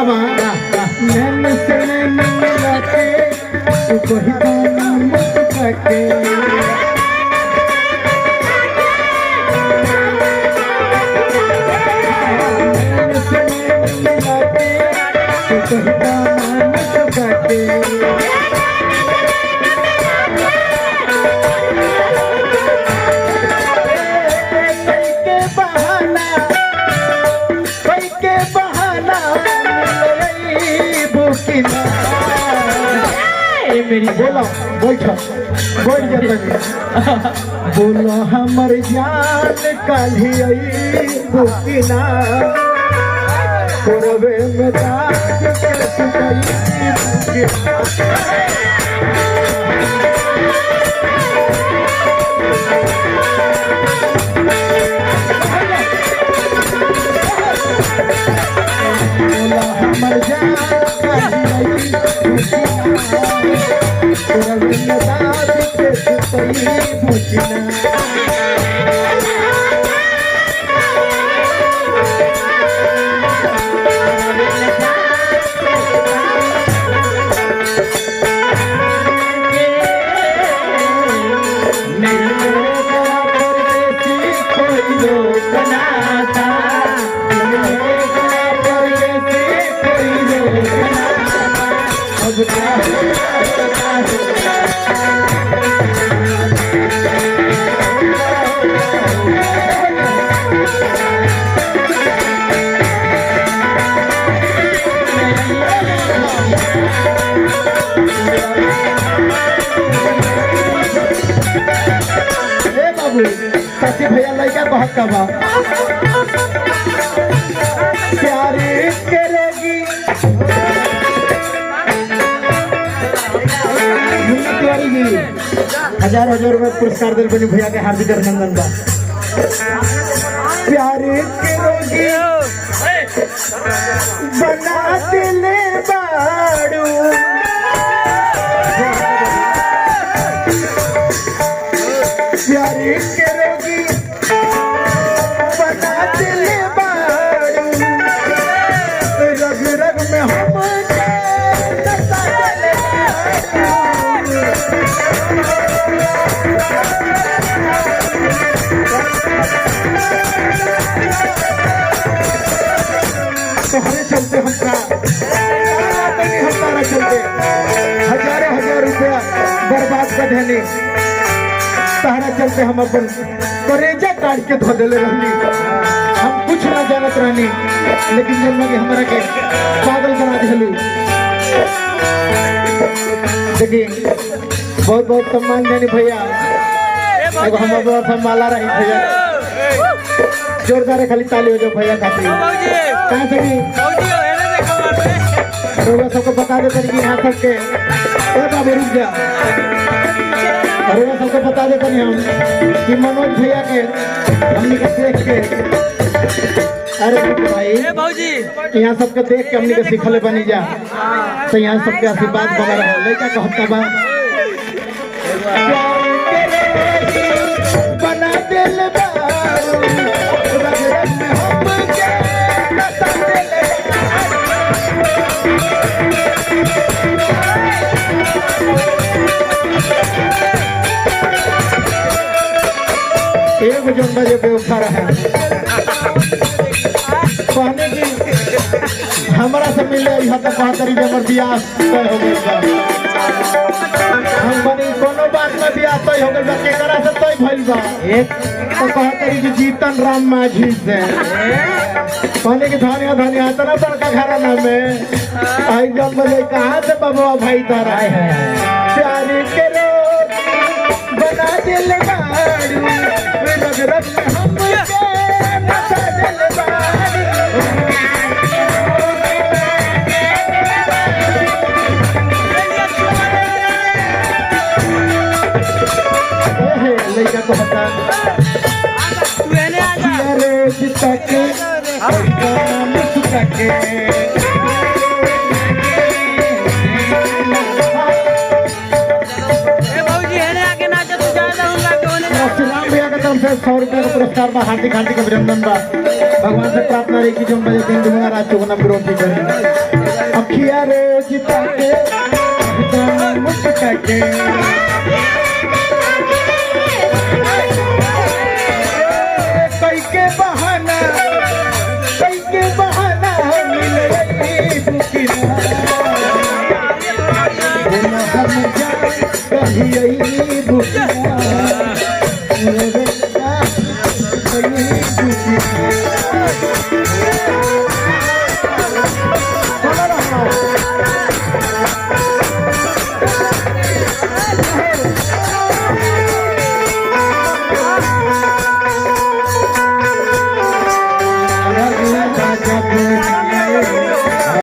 कहतवा नैन से नैन मिला के तू कोई गाना मुस्का के नैन से नैन मिला के तू कोई गाना मुस्का के मेरी बोला बैठो बैठ जाता बोलो हमर जान काली बुकिना कोरबे में दाग बोला हमर जान सची भैया लड़का बहुत कबा प्यारे करेगी हजार हजार रुपए पुरस्कार दिल बनी भैया के हार्दिक अभिनंदन बा प्यारे करेगी बना दिले बाड़ू प्यारे करेगी बना दिले बाड़ू रग रग में हम तुम्हारे चलते हम तारा चलते हजारों हजार रुपया बर्बाद कर देने तारा चलते हम अपन करेजा काट के धो दिले रहनी हम कुछ ना जानत रहनी लेकिन जब लगे हमारा के पागल बना दिलू देखिए बहुत बहुत सम्मान देनी भैया एगो हम बहुत माला रही भैया जोरदार खाली ताली हो जाओ भैया खातिर कहाँ से भी रोगा सबको बता देते कि यहाँ तक के बाबू रुक जा रोगा सबको बता देते हम कि मनोज भैया के हमने के देख के अरे भाई यहाँ सबके देख के हमने के सिखले बनी जा तो यहाँ सबके आशीर्वाद बना रहा लड़का कहता बा बना दिल एक जो बजे बेवफा रहा कहने की हमारा से मिले यहाँ तक बहतरी जबर बियाह तय हो गई हम बनी कोनो बात में बियाह तय हो गई केकरा से तय भइल बा एक तो बहतरी की जीतन राम माझी से कहने की धनिया धनिया इतना बड़का घराना में आई जब बजे कहाँ से बबुआ भाई तारा है प्यारे के रोज बना दिल बाड़ू रग रग में हम बता दिल लड़का को बता से 100 रुपया का पुरस्कार बा। हार्दिक हार्दिक अभिनंदन बा। भगवान से प्रार्थना रही कि जो बजे दिन दुनिया रात चुगना विरोधी करे अखिया रोज ताके मुस्का के कई के बहाना मिले बुकिना हम जा कहीं बुकिना जब